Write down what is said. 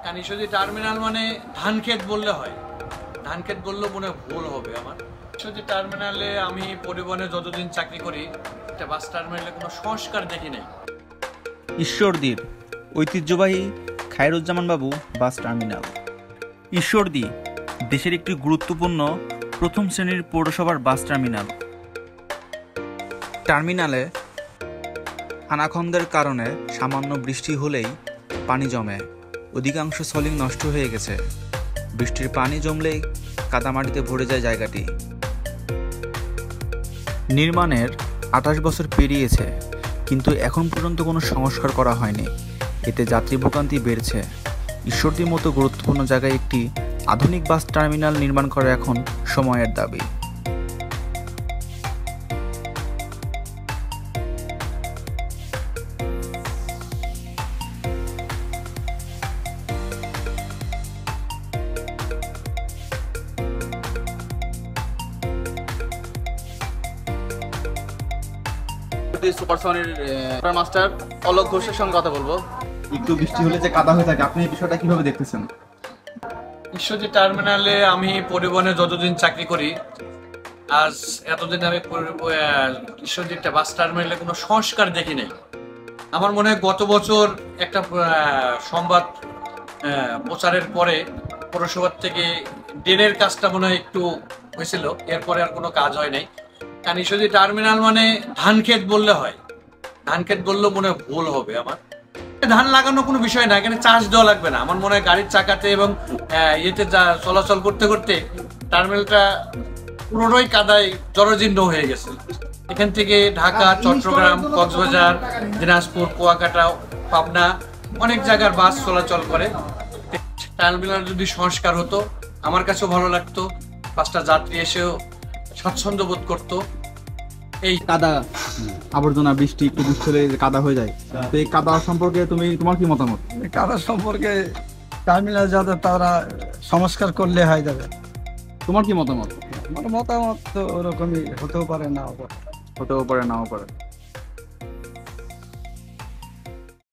কানিসদি terminal মানে ধানক্ষেত বললে হয়, ধানক্ষেত বললেও মনে ভুল হবে আমার। কানিসদি টার্মিনালে আমি পরিবহনে যতদিন চাকরি করি একটা বাস টার্মিনালে কোনো সংস্কার দেখি নাই। ঈশ্বরদীর ঐতিহ্যবাহী খায়রুজ্জামান বাবু বাস টার্মিনাল। ঈশ্বরদী দেশের একটি গুরুত্বপূর্ণ প্রথম শ্রেণীর পৌরসভার বাস টার্মিনাল। টার্মিনালে খানাখন্দের কারণে সামান্য বৃষ্টি হলেই পানি জমে, অধিকাংশ সলিং নষ্ট হয়ে গেছে। বৃষ্টির পানি জমলেই কাদামাটিতে ভরে যায় জায়গাটি। নির্মাণের 28 বছর পেরিয়েছে, কিন্তু এখন পর্যন্ত কোনো সংস্কার করা হয়নি। এতে যাত্রী ভোগান্তি বেড়েছে। ঈশ্বরদীর মতো গুরুত্বপূর্ণ জায়গায় একটি আধুনিক বাস টার্মিনাল নির্মাণ করা এখন সময়ের দাবি। সুপারসনির মাস্টার অলোক ঘোষের সঙ্গে কথা বলবো। একটু বৃষ্টি হলে যে কাদা হয়ে থাকে, আপনি এই বিষয়টা কিভাবে দেখতেছেন? ঈশ্বরদী টার্মিনালে আমি পরিবহনে যতদিন চাকরি করি, আজ এতদিন আমি ঈশ্বরদী বাস টার্মিনালে কোনো সংস্কার দেখি নাই। আমার মনে হয় গত বছর একটা সংবাদ প্রচারের পরে পৌরসভার থেকে ড্রেনের কাজটা মনে হয় একটু হয়েছিল, এরপরে আর কোনো কাজ হয় নাই। কারণ ঈশ্বরদী টার্মিনাল মানে ধানক্ষেত বললে হয়, ধানক্ষেত বললেও মনে হয় ভুল হবে আমার। ধান লাগানো কোনো বিষয় না, এখানে চাষ দেওয়া লাগবে না। আমার মনে হয় গাড়ির চাকাতে এবং ইয়েতে যা চলাচল করতে করতে টার্মিনালটা পুরোটাই কাদায় জরাজীর্ণ হয়ে গেছে। এখান থেকে ঢাকা, চট্টগ্রাম, কক্সবাজার, দিনাজপুর, কুয়াকাটা, পাবনা অনেক জায়গার বাস চলাচল করে। টার্মিনাল যদি সংস্কার হতো আমার কাছেও ভালো লাগতো, বাসটা যাত্রী এসেও স্বাচ্ছন্দ্য বোধ করতো। এই কাদা আবর্জনা, বৃষ্টি একটু বৃষ্টি হলে কাদা হয়ে যায়, তো এই কাদা সম্পর্কে তোমার কি মতামত? কাদা সম্পর্কে টার্মিনাল যাতে তারা সংস্কার করলে হয়ে যাবে। তোমার কি মতামত? আমার মতামত তো ওরকমই হতেও পারে, নাও পারে। হতেও পারে, নাও পারে।